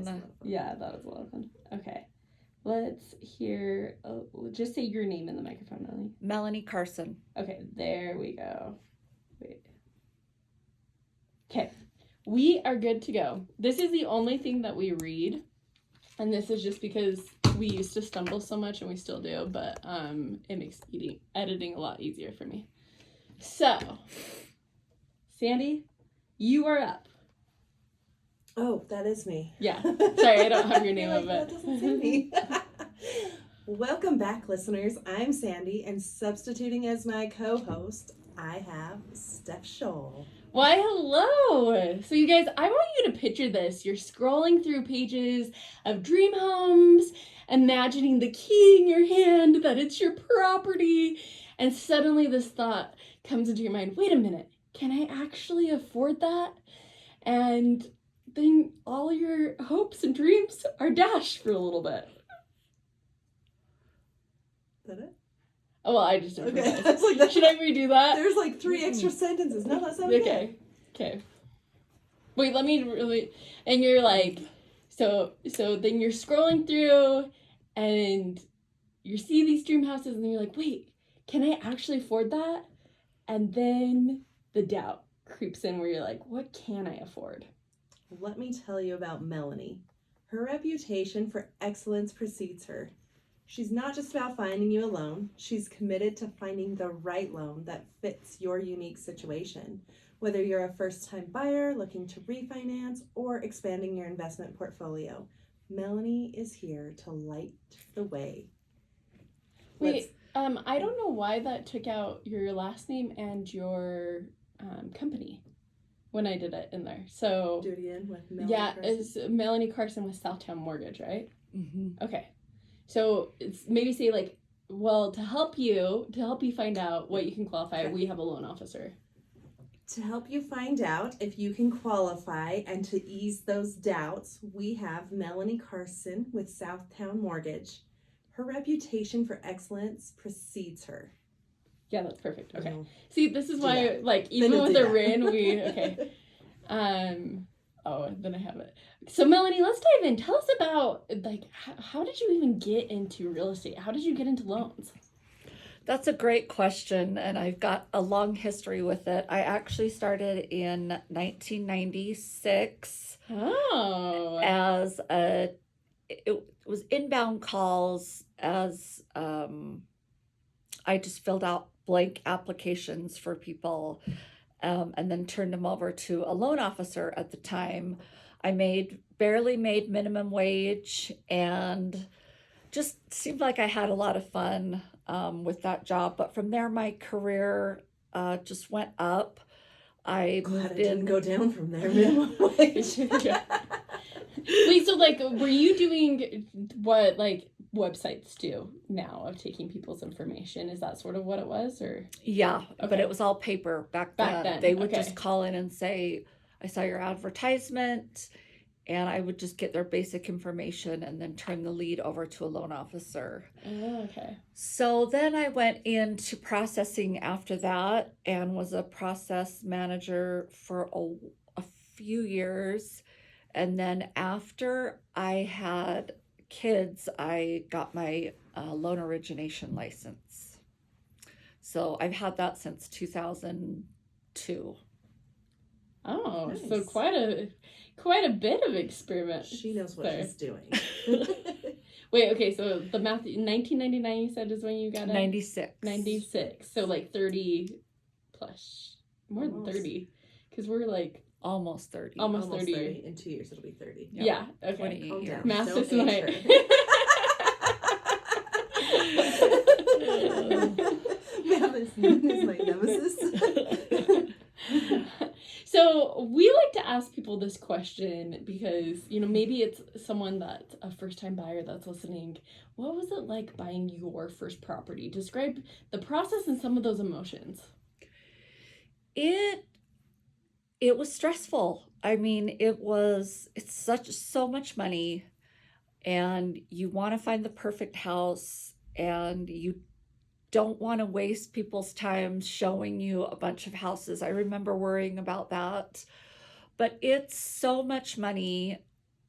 fun. Yeah, that was a lot of fun. Okay. Let's hear, just say your name in the microphone, Melanie. Melanie Carson. Okay, there we go. Wait. Okay, we are good to go. This is the only thing that we read, and this is just because we used to stumble so much, and we still do, but it makes editing a lot easier for me. So, Sandy, you are up. Oh, that is me. Yeah. Sorry, I don't have your name of it. That doesn't say me. Welcome back, listeners. I'm Sandy, and substituting as my co-host, I have Steph Scholl. Why, hello! So you guys, I want you to picture this. You're scrolling through pages of dream homes, imagining the key in your hand, that it's your property, and suddenly this thought comes into your mind, wait a minute, can I actually afford that? And then all your hopes and dreams are dashed for a little bit. Is that it? Oh, well, I just improvised. Okay. Should I redo that? There's like 3 extra sentences. No, that's not okay. Okay. Wait, let me really. And you're like, so then you're scrolling through, and you see these dream houses, and you're like, wait, can I actually afford that? And then the doubt creeps in, where you're like, what can I afford? Let me tell you about Melanie. Her reputation for excellence precedes her. She's not just about finding you a loan. She's committed to finding the right loan that fits your unique situation. Whether you're a first-time buyer looking to refinance or expanding your investment portfolio, Melanie is here to light the way. Wait, I don't know why that took out your last name and your company when I did it in there. So do it again with Melanie Carson. It's Melanie Carson with Southtown Mortgage, right? Mm-hmm. Okay. So it's maybe say like, well, to help you find out what you can qualify, okay, we have a loan officer. To help you find out if you can qualify and to ease those doubts, we have Melanie Carson with Southtown Mortgage. Her reputation for excellence precedes her. Yeah, that's perfect. Okay. No. See, this is why, like, even with the RIN, okay. Oh, then I have it. So, Melanie, let's dive in. Tell us about, like, how did you even get into real estate? How did you get into loans? That's a great question, and I've got a long history with it. I actually started in 1996 as it was inbound calls as I just filled out blank applications for people and then turned them over to a loan officer at the time. I barely made minimum wage and just seemed like I had a lot of fun with that job. But from there, my career just went up. I didn't go down from there. Minimum wage. Wait, so like, were you doing what like websites do now of taking people's information? Is that sort of what it was, or? Yeah, okay. But it was all paper back then. They would just call in and say, I saw your advertisement, and I would just get their basic information and then turn the lead over to a loan officer. Oh, okay. So then I went into processing after that and was a process manager for a few years. And then after I had kids, I got my loan origination license. So I've had that since 2002. Oh, nice. So quite a bit of experiment. She knows what she's doing. Wait, okay, so the math, 1999 you said is when you got it? 96. So like 30 plus, more than 30. Because we're like... Almost 30. Almost 30. In 2 years, it'll be 30. Yep. Yeah, okay. 28 years. Math is right. Math is my nemesis. So we like to ask people this question because, you know, maybe it's someone that's a first-time buyer that's listening. What was it like buying your first property? Describe the process and some of those emotions. It was stressful. I mean, it's so much money, and you want to find the perfect house, and you don't want to waste people's time showing you a bunch of houses. I remember worrying about that, but it's so much money,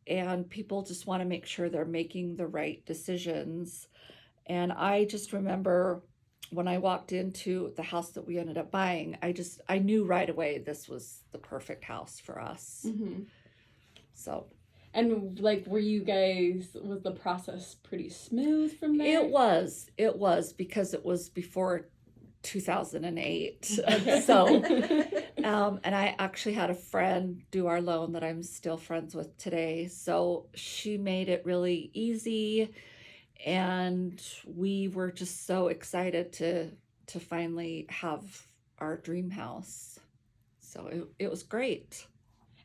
and people just want to make sure they're making the right decisions. And I just remember when I walked into the house that we ended up buying, I knew right away this was the perfect house for us. Mm-hmm. So, and like, was the process pretty smooth from there? it was because it was before 2008. Okay. So, and I actually had a friend do our loan that I'm still friends with today. So she made it really easy, and we were just so excited to finally have our dream house. So it was great.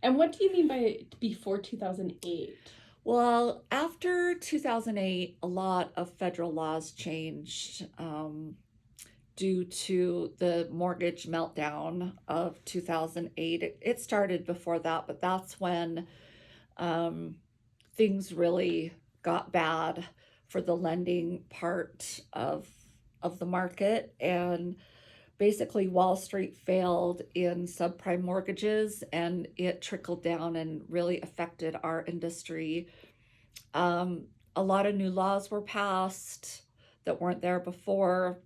And what do you mean by before 2008? Well, after 2008, a lot of federal laws changed due to the mortgage meltdown of 2008. It started before that, but that's when things really got bad for the lending part of the market. And basically Wall Street failed in subprime mortgages, and it trickled down and really affected our industry. A lot of new laws were passed that weren't there before.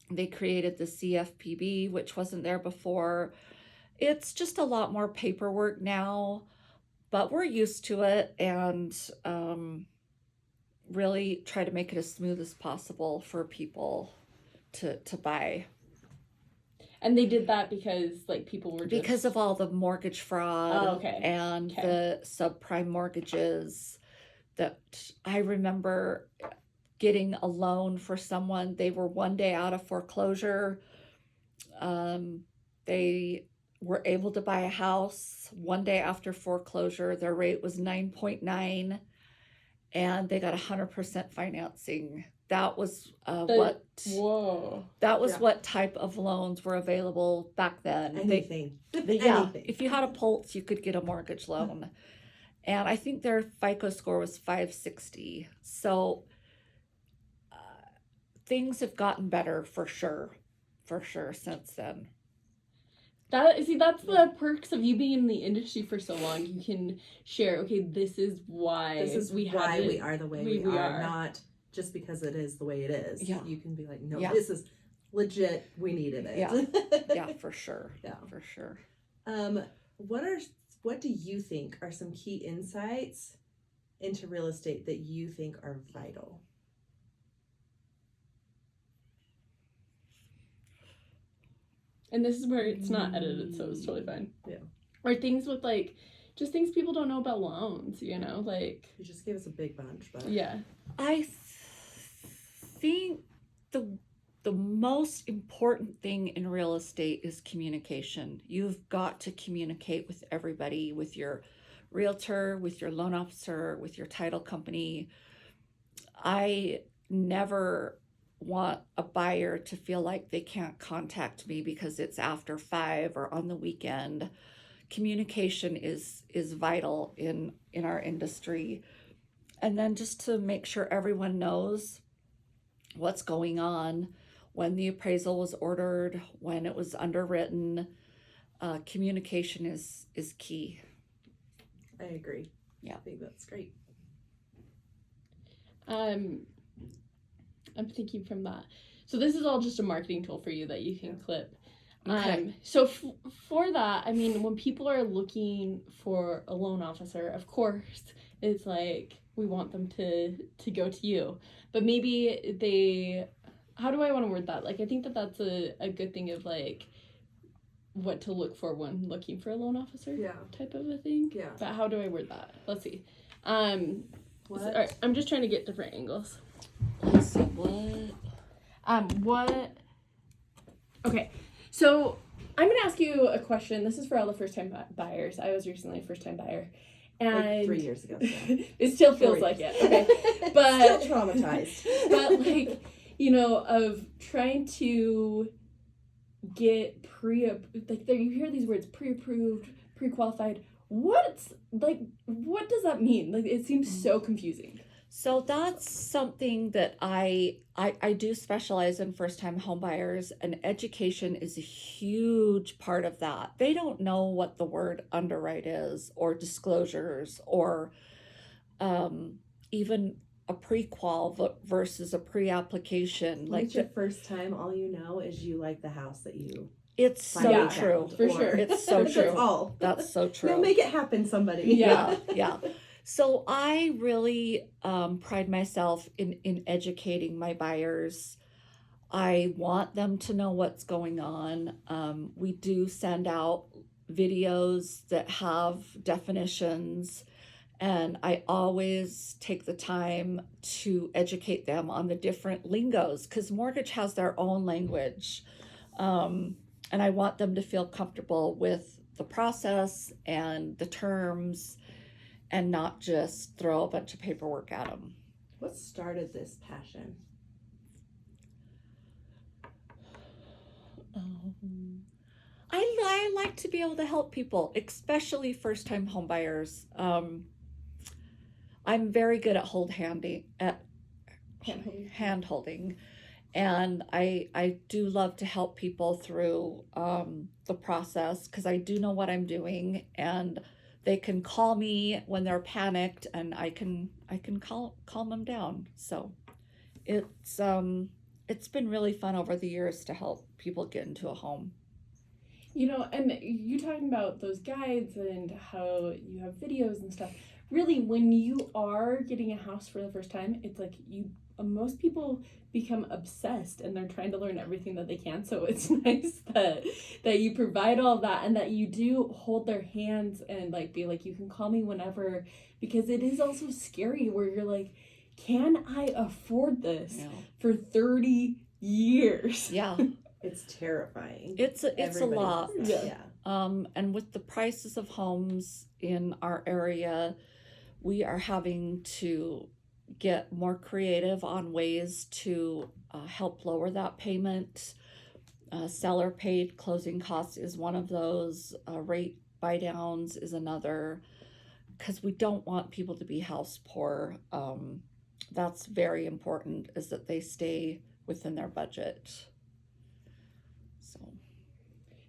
They created the CFPB, which wasn't there before. It's just a lot more paperwork now, but we're used to it, and really try to make it as smooth as possible for people to buy. And they did that because like people were just... Because of all the mortgage fraud and Okay. the subprime mortgages. That I remember getting a loan for someone. They were one day out of foreclosure. They were able to buy a house one day after foreclosure. Their rate was 9.9, and they got 100% financing. That was Whoa. That was what type of loans were available back then. Anything. Anything. If you had a pulse, you could get a mortgage loan. And I think their FICO score was 560. So things have gotten better for sure since then. That's the perks of you being in the industry for so long. You can share, okay, this is why we are the way we are, not just because it is the way it is. Yeah. You can be like, no, this is legit. We needed it. Yeah, for sure. Yeah, for sure. What do you think are some key insights into real estate that you think are vital? And this is where it's not edited, so it's totally fine. Yeah. Or things with like, just things people don't know about loans, like. You just gave us a big bunch, but. Yeah. I think the most important thing in real estate is communication. You've got to communicate with everybody, with your realtor, with your loan officer, with your title company. I never want a buyer to feel like they can't contact me because it's after 5 or on the weekend. Communication is vital in our industry. And then just to make sure everyone knows what's going on, when the appraisal was ordered, when it was underwritten, communication is key. I agree. Yeah. I think that's great. I'm thinking from that. So this is all just a marketing tool for you that you can clip. Okay. So for that, I mean, when people are looking for a loan officer, of course, it's like we want them to go to you. But maybe how do I want to word that? Like, I think that's a good thing of like what to look for when looking for a loan officer. Yeah. Type of a thing. Yeah. But how do I word that? Let's see. What? All right, I'm just trying to get different angles. Let's see what. Okay, so I'm gonna ask you a question. This is for all the first-time buyers. I was recently a first-time buyer, and like 3 years ago. So. It still feels like it. Okay, but still traumatized. But like, of trying to get you hear these words, pre-approved, pre-qualified. What does that mean? Like, it seems so confusing. So that's something that I do specialize in first-time homebuyers, and education is a huge part of that. They don't know what the word underwrite is, or disclosures, or even a pre-qual versus a pre-application. When Like it's your first time, all you know is you like the house that you it's so finally true. found, for or- sure. It's so That's true. all. That's so true. You'll make it happen, somebody. Yeah. Yeah. So I really pride myself in educating my buyers. I want them to know what's going on. We do send out videos that have definitions, and I always take the time to educate them on the different lingos because mortgage has their own language. And I want them to feel comfortable with the process and the terms and not just throw a bunch of paperwork at them. What started this passion? I like to be able to help people, especially first-time home buyers. I'm very good at hand holding, and I do love to help people through the process because I do know what I'm doing, and they can call me when they're panicked, and I can calm them down. So it's been really fun over the years to help people get into a home. And you talking about those guides and how you have videos and stuff. Really, when you are getting a house for the first time, it's like most people become obsessed and they're trying to learn everything that they can. So it's nice that you provide all that and that you do hold their hands and like be like, you can call me whenever, because it is also scary where you're like, can I afford this for 30 years? Yeah. It's terrifying. It's a Everybody lot. does that, yeah. And with the prices of homes in our area, we are having to get more creative on ways to help lower that payment. Seller paid closing costs is one of those. Rate buy downs is another, because we don't want people to be house poor. That's very important, is that they stay within their budget.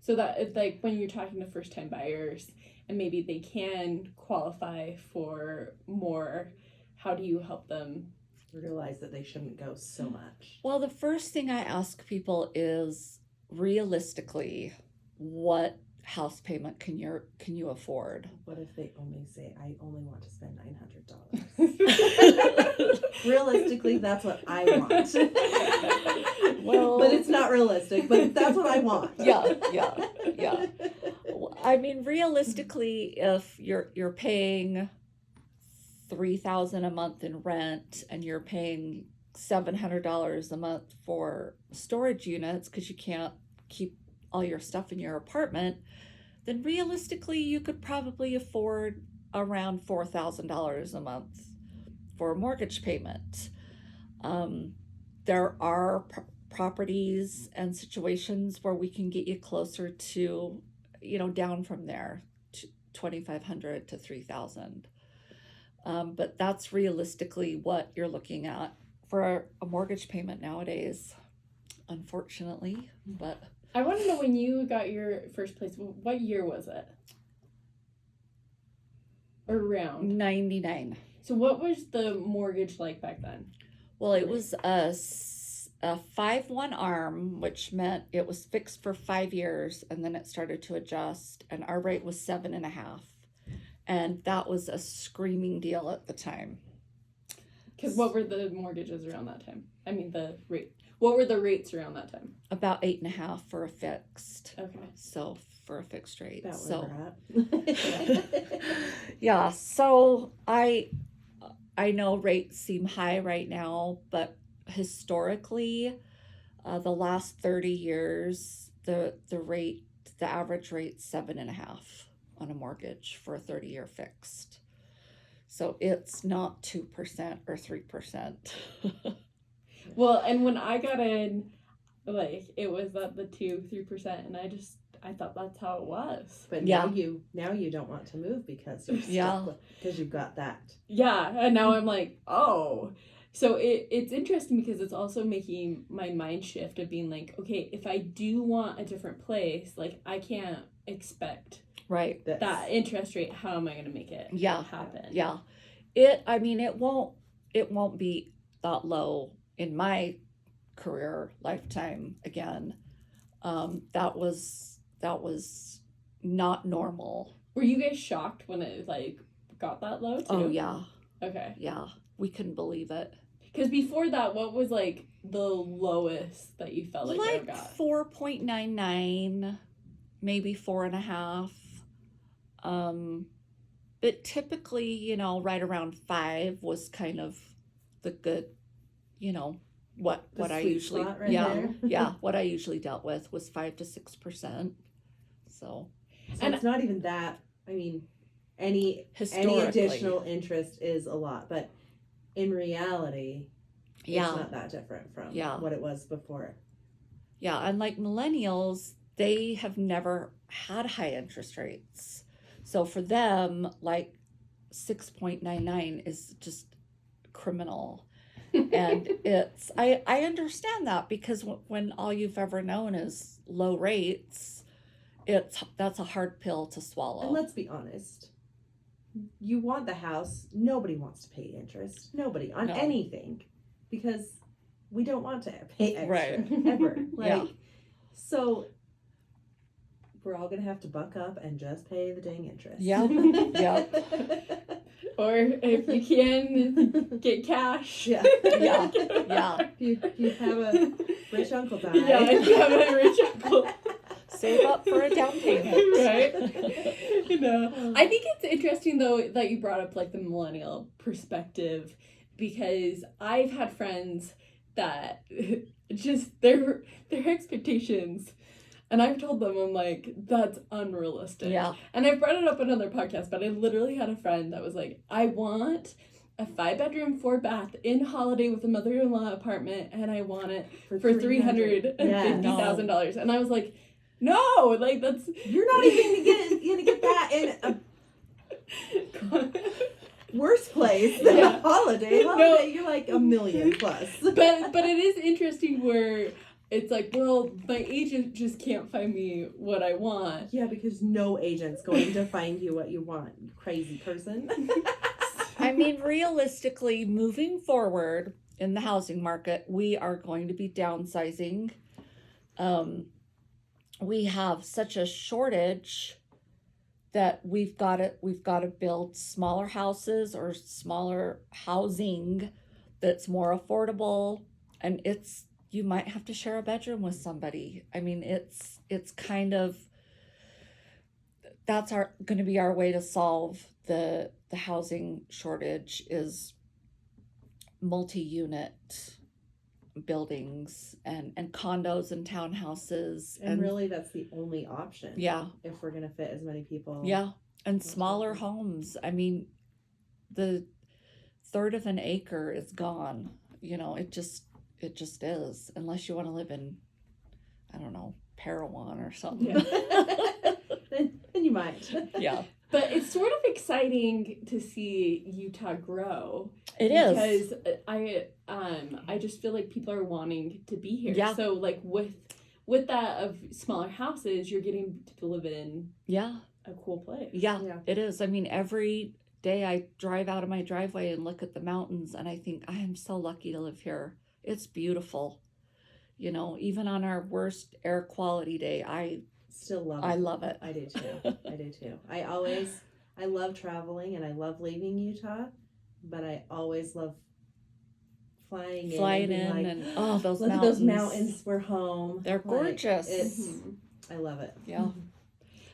So that it's like when you're talking to first time buyers and maybe they can qualify for more, how do you help them Realize that they shouldn't go so much. Well, the first thing I ask people is, realistically, what house payment can you afford? What if they only say, I only want to spend $900? Realistically, that's what I want. Well, but it's not realistic, but that's what I want. Yeah. I mean, realistically, if you're paying $3,000 a month in rent and you're paying $700 a month for storage units because you can't keep all your stuff in your apartment, then realistically you could probably afford around $4,000 a month for a mortgage payment. There are properties and situations where we can get you closer to, down from there, to $2,500 to $3,000. But that's realistically what you're looking at for a mortgage payment nowadays, unfortunately. But I want to know, when you got your first place, what year was it? Around 99. So what was the mortgage like back then? Well, it was a 5-1 ARM, which meant it was fixed for 5 years, and then it started to adjust, and our rate was 7.5. And that was a screaming deal at the time. Because what were the mortgages around that time? I mean, the rate. What were the rates around that time? About 8.5 for a fixed. Okay. So for a fixed rate. About So where we're at. yeah. So I know rates seem high right now, but historically, the last 30 years, the average rate's 7.5 on a mortgage for a 30-year fixed. So it's not 2% or 3%. Well, and when I got in, like, it was at the 2-3%, and I thought that's how it was. But Yeah. now you don't want to move because you're stuck Yeah. because you've got that. Yeah, and now I'm like, oh. So it's interesting because it's also making my mind shift of being like, okay, if I do want a different place, like, I can't expect Right. that interest rate. How am I going to make it Yeah. happen? Yeah. It won't be that low in my career lifetime again. That was not normal. Were you guys shocked when it like got that low too? Oh yeah. Okay. Yeah, we couldn't believe it. Because before that, what was like the lowest that you felt like you ever got? 4.99, maybe 4.5. But typically, right around 5 was kind of the good, what I usually right there. yeah, what I usually dealt with was 5 to 6%. So and it's not even that. I mean, any additional interest is a lot, but in reality, it's not that different from what it was before. Yeah, and like millennials, they have never had high interest rates. So for them, like 6.99 is just criminal. And I understand that, because when all you've ever known is low rates, that's a hard pill to swallow. And let's be honest. You want the house. Nobody wants to pay interest. Nobody on anything, because we don't want to pay extra ever. So we're all gonna have to buck up and just pay the dang interest. Yeah. Or if you can get cash. Yeah. If you have a rich uncle die. Yeah, if you have a rich uncle. Save up for a down payment. Right? I think it's interesting, though, that you brought up, like, the millennial perspective, because I've had friends that just, their expectations, and I've told them, I'm like, that's unrealistic. Yeah. And I've brought it up on another podcast, but I literally had a friend that was like, I want a 5-bedroom, 4-bath in Holiday with a mother-in-law apartment, and I want it for $350,000. And I was like, no, like, that's... You're not even gonna get that in a worse place than a Holiday. No. You're like $1 million plus. But it is interesting where it's like, well, my agent just can't find me what I want. Yeah, because no agent's going to find you what you want, you crazy person. I mean, realistically, moving forward in the housing market, we are going to be downsizing. We have such a shortage that we've got to build smaller houses or smaller housing that's more affordable, and you might have to share a bedroom with somebody. I mean, it's kind of, that's going to be our way to solve the housing shortage, is multi-unit buildings and condos and townhouses, and really that's the only option. Yeah, if we're gonna fit as many people. Yeah, and smaller homes. I mean, the third of an acre is gone. It just is, unless you want to live in, I don't know, Parowan or something. Yeah. then you might. Yeah. But it's sort of exciting to see Utah grow. It is. Because I just feel like people are wanting to be here. Yeah. So like with that of smaller houses, you're getting to live in a cool place. Yeah, it is. I mean, every day I drive out of my driveway and look at the mountains, and I think I am so lucky to live here. It's beautiful. Even on our worst air quality day, I still love it. I love it. I do too. I love traveling, and I love leaving Utah, but I always love flying in and those look mountains. At those mountains. We're home. They're gorgeous. I love it. Yeah.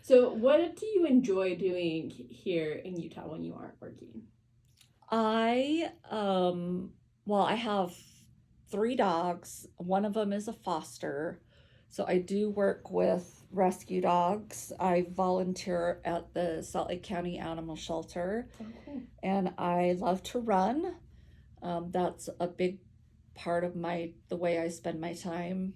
So what do you enjoy doing here in Utah when you aren't working? I have 3 dogs. One of them is a foster. So I do work with rescue dogs. I volunteer at the Salt Lake County Animal Shelter. Oh, cool. And I love to run. That's a big part of the way I spend my time.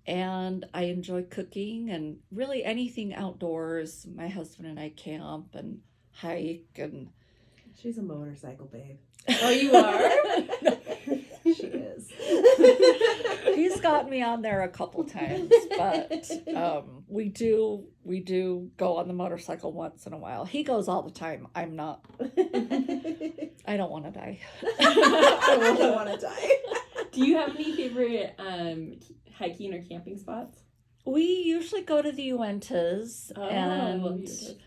And I enjoy cooking and really anything outdoors. My husband and I camp and hike, and she's a motorcycle babe. Oh, you are? She is. He's gotten me on there a couple times, but we do go on the motorcycle once in a while. He goes all the time. I'm not. I don't want to die. I don't want to die. Do you have any favorite hiking or camping spots? We usually go to the Uintas, I love and Uintas.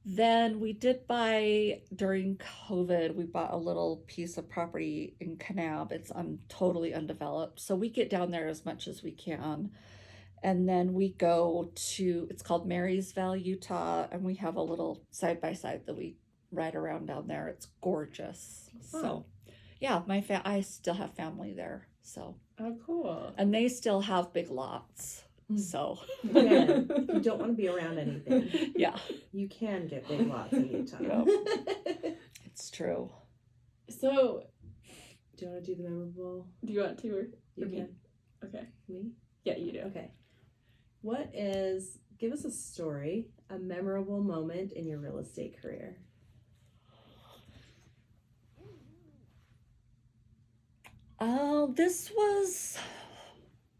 then we did buy, during COVID, we bought a little piece of property in Kanab. It's totally undeveloped. So we get down there as much as we can. And then we go to, it's called Marysville, Utah, and we have a little side-by-side that we ride around down there. It's gorgeous. Fun. So, yeah, I still have family there. So, Oh, cool. and they still have big lots. So, Again, you don't want to be around anything. yeah, You can get big lots in Utah. Yep. It's true. So, Do you want to do the memorable? do you want to or You me? can. Okay. Me? Yeah, you do. Okay. Give us a story, a memorable moment in your real estate career.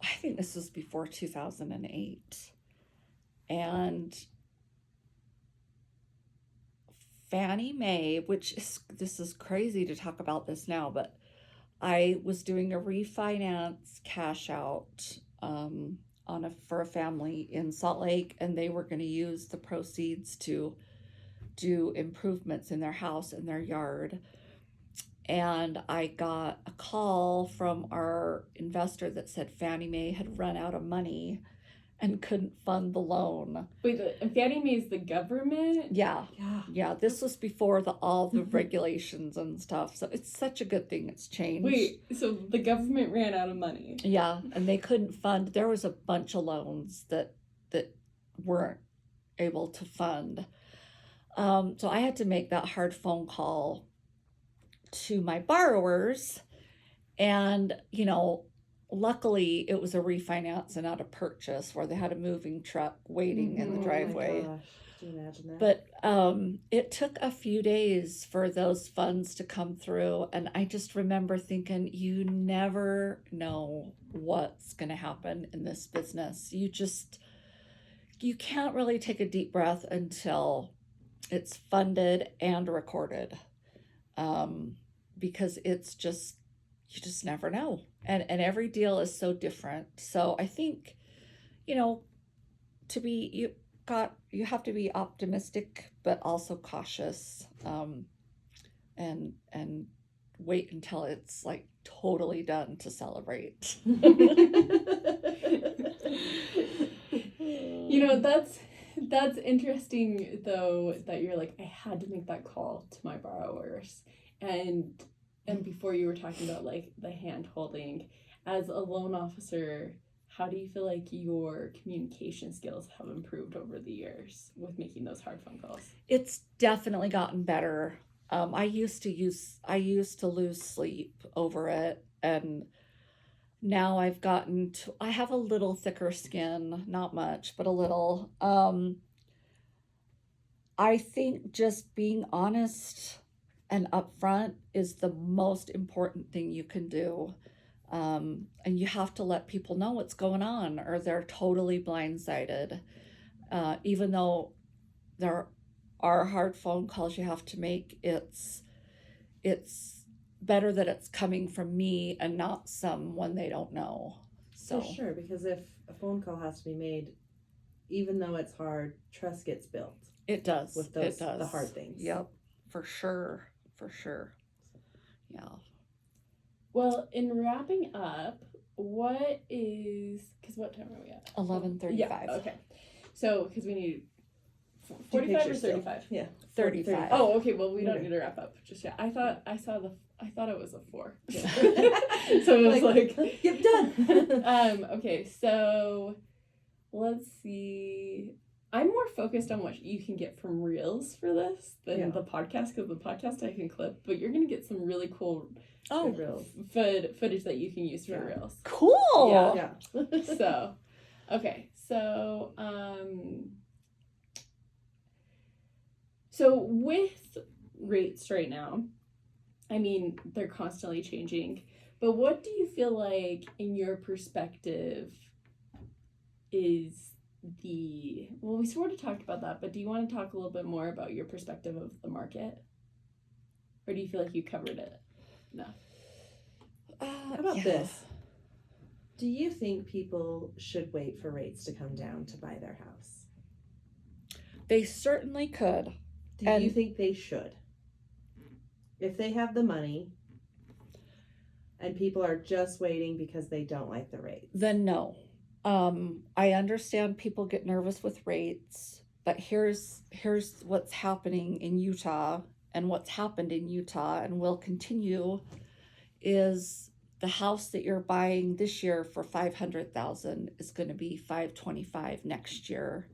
I think this was before 2008. And Fannie Mae, this is crazy to talk about this now, but I was doing a refinance cash out for a family in Salt Lake, and they were going to use the proceeds to do improvements in their house and their yard. And I got a call from our investor that said Fannie Mae had run out of money and couldn't fund the loan. Wait, Fannie Mae is the government? Yeah. Yeah. This was before all the regulations and stuff. So it's such a good thing it's changed. Wait, so the government ran out of money? Yeah, and they couldn't fund. There was a bunch of loans that weren't able to fund. So I had to make that hard phone call to my borrowers, and luckily it was a refinance and not a purchase where they had a moving truck waiting in the driveway. Oh my gosh. Can you imagine that? But it took a few days for those funds to come through, and I just remember thinking, you never know what's going to happen in this business. You can't really take a deep breath until it's funded and recorded. Because it's just, you just never know. And every deal is so different. So I think, you have to be optimistic, but also cautious, and wait until it's like totally done to celebrate. That's interesting though, that you're like, I had to make that call to my borrowers. And before you were talking about like the hand holding, as a loan officer, how do you feel like your communication skills have improved over the years with making those hard phone calls? It's definitely gotten better. I used to lose sleep over it, and now I have a little thicker skin, not much, but a little. I think just being honest and upfront is the most important thing you can do. And you have to let people know what's going on, or they're totally blindsided. Even though there are hard phone calls you have to make, it's better that it's coming from me and not someone they don't know. So For sure, because if a phone call has to be made, even though it's hard, trust gets built. it does. With those, it does. the hard things. Yep, for sure. Yeah. Well, in wrapping up, because what time are we at? 11:35. Yeah, okay. So, because we need 45 or 35? Yeah. 35. Oh, okay. Well, we don't Okay. need to wrap up just yet. I thought it was a 4. So it was like yep, done. Okay, so let's see. I'm more focused on what you can get from Reels for this than the podcast, because the podcast I can clip, but you're gonna get some really cool Reels. footage that you can use for Reels. Cool. Yeah. Yeah. So, okay, so with rates right now, I mean, they're constantly changing. But what do you feel like, in your perspective, is well, we sort of talked about that, but do you want to talk a little bit more about your perspective of the market? Or do you feel like you covered it enough? How about this? Do you think people should wait for rates to come down to buy their house? They certainly could. Do you think they should? If they have the money and people are just waiting because they don't like the rates. Then no. I understand people get nervous with rates, but here's what's happening in Utah, and what's happened in Utah and will continue is the house that you're buying this year for $500,000 is going to be $525,000 next year,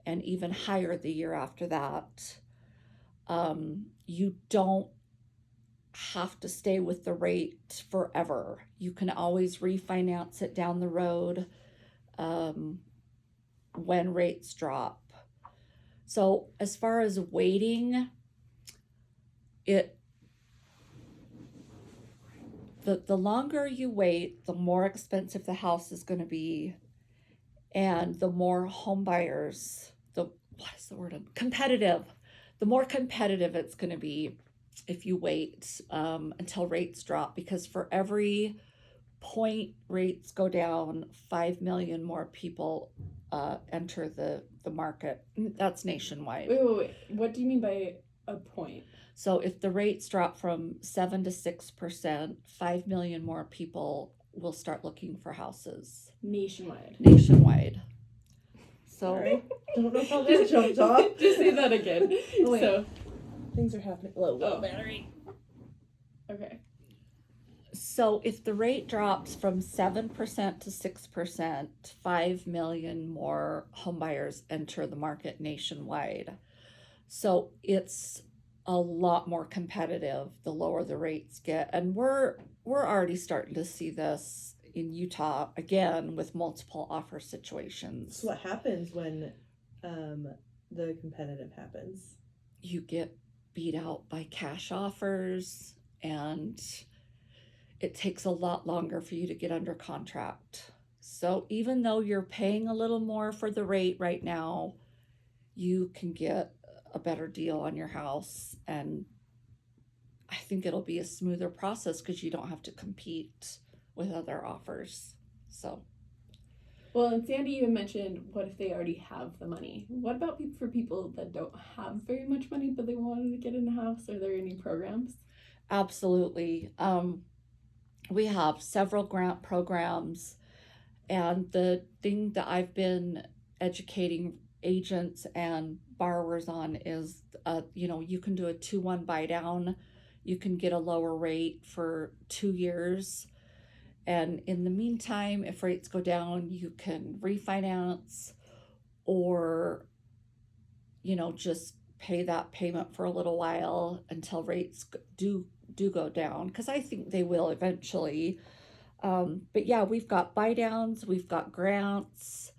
and even higher the year after that. You don't have to stay with the rate forever. You can always refinance it down the road when rates drop. So as far as waiting, the longer you wait, the more expensive the house is going to be, and the more home buyers, competitive, the more competitive it's going to be if you wait until rates drop, because for every point rates go down, 5 million more people enter the market. That's nationwide. Wait. What do you mean by a point? So if the rates drop from 7 to 6%, 5 million more people will start looking for houses. Nationwide. So sorry. Don't know how that jumped off. Just say that again. Oh, wait. So things are happening. Low battery. Okay. So if the rate drops from 7% to 6%, 5 million more homebuyers enter the market nationwide. So it's a lot more competitive the lower the rates get. And we're already starting to see this in Utah again with multiple offer situations. So what happens when the competitive happens? You get beat out by cash offers, and it takes a lot longer for you to get under contract. So even though you're paying a little more for the rate right now, you can get a better deal on your house, and I think it'll be a smoother process because you don't have to compete with other offers. So well, and Sandy even mentioned, what if they already have the money? What about for people that don't have very much money but they wanted to get in a house? Are there any programs? Absolutely. We have several grant programs, and the thing that I've been educating agents and borrowers on is, you can do a 2-1 buy down. You can get a lower rate for 2 years. And in the meantime, if rates go down, you can refinance or, just pay that payment for a little while until rates do go down, because I think they will eventually. But yeah, we've got buy downs, we've got grants,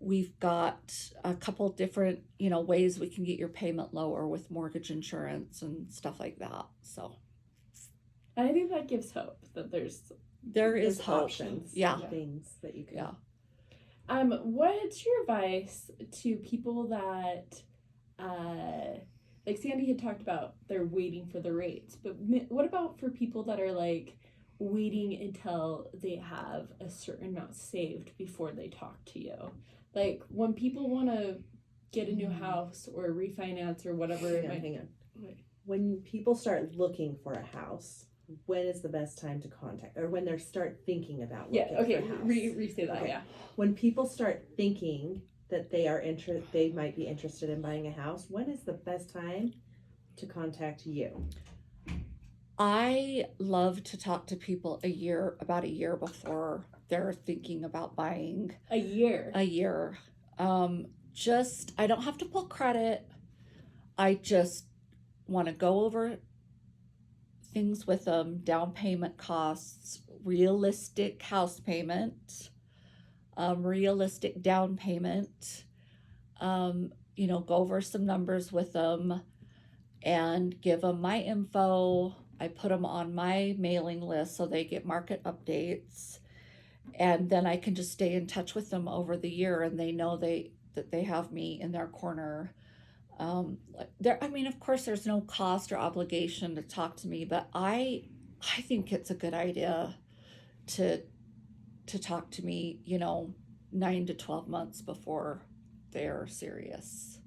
we've got a couple different, ways we can get your payment lower with mortgage insurance and stuff like that. So I think that gives hope that there's hope. Options. Yeah. Things that you can. Yeah. What's your advice to people that, like Sandy had talked about, they're waiting for the rates, but what about for people that are like waiting until they have a certain amount saved before they talk to you? Like when people want to get a new house or refinance or whatever. Hang on. When people start looking for a house, when is the best time to contact, or when they start thinking about looking for a house? Re-say that. Okay. Yeah. When people start thinking that they might be interested in buying a house, when is the best time to contact you? I love to talk to people about a year before they're thinking about buying. A year. I don't have to pull credit. I just want to go over things with them: down payment costs, realistic house payment, realistic down payment, go over some numbers with them and give them my info, I put them on my mailing list so they get market updates, and then I can just stay in touch with them over the year, and they know that they have me in their corner. I mean, of course, there's no cost or obligation to talk to me, but I think it's a good idea to talk to me, 9 to 12 months before they're serious.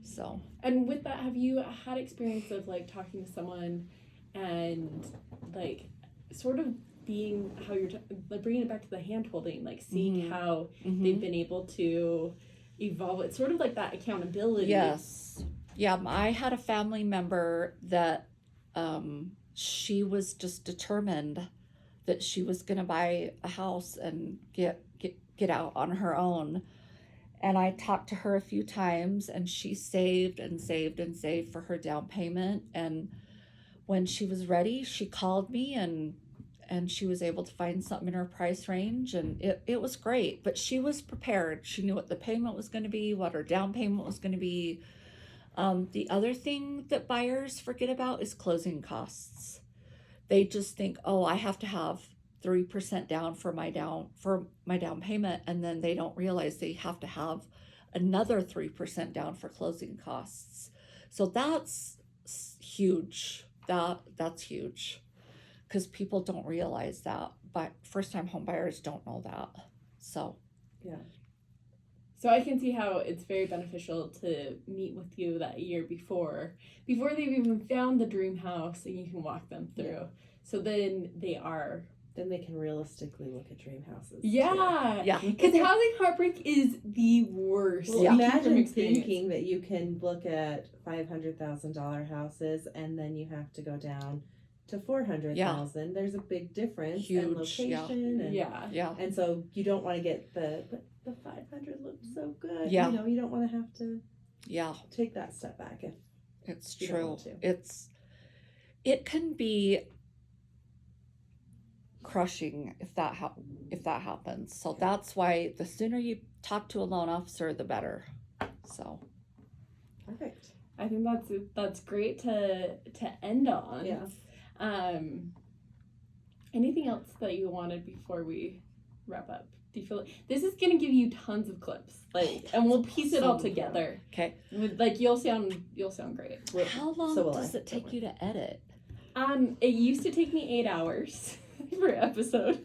So. And with that, have you had experience of like talking to someone and like sort of being how you're like bringing it back to the hand holding, like seeing how they've been able to evolve? It's sort of like that accountability. Yes. Yeah, I had a family member that she was just determined that she was going to buy a house and get out on her own. And I talked to her a few times, and she saved and saved and saved for her down payment. And when she was ready, she called me, and she was able to find something in her price range, and it was great. But she was prepared. She knew what the payment was going to be, what her down payment was going to be. The other thing that buyers forget about is closing costs. They just think, oh, I have to have 3% down for my down payment, and then they don't realize they have to have another 3% down for closing costs. So that's huge. That's huge, because people don't realize that, but first-time home buyers don't know that. So yeah. So I can see how it's very beneficial to meet with you that year before they've even found the dream house, and you can walk them through. Yeah. So then they can realistically look at dream houses. Yeah. Yeah. Because housing heartbreak is the worst. Well, imagine thinking that you can look at $500,000 houses and then you have to go down to $400,000. Yeah. There's a big difference in location. And so you don't want to get the 500 looks so good. Yeah. You don't want to have to take that step back if it's true. It can be crushing if that happens. So that's why the sooner you talk to a loan officer, the better. So perfect. I think that's great to end on. Yeah. Anything else that you wanted before we wrap up? Do you feel like this is gonna give you tons of clips, and we'll piece it all together? Okay. You'll sound great. How long does it take you to edit? It used to take me 8 hours per episode,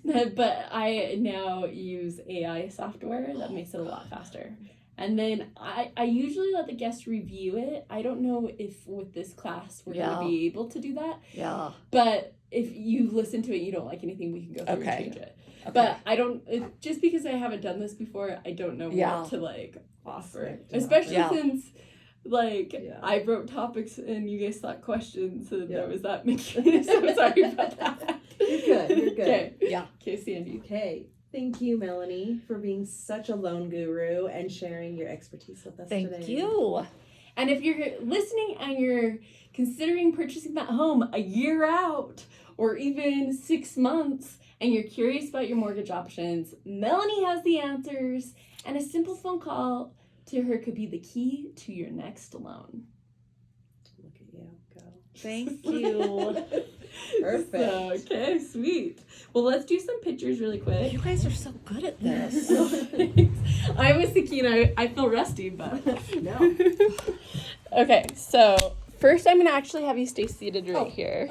but I now use AI software that makes it a lot faster. And then I usually let the guests review it. I don't know if with this class we're going to be able to do that. Yeah. But if you listen to it, you don't like anything, we can go through and change it. Okay. But I don't, just because I haven't done this before, I don't know what to offer. Especially since I wrote topics and you guys thought questions, and there was that mechanic. So sorry about that. You're good. Okay. Yeah. Okay, Sandy. Okay. Thank you, Melanie, for being such a loan guru and sharing your expertise with us today. Thank you. And if you're listening and you're considering purchasing that home a year out or even 6 months, and you're curious about your mortgage options, Melanie has the answers, and a simple phone call to her could be the key to your next loan. Look at you go. Thank you. Perfect. Okay, sweet. Well, let's do some pictures really quick. You guys are so good at this. I was thinking I feel rusty, but no. Okay, so first I'm going to actually have you stay seated right here.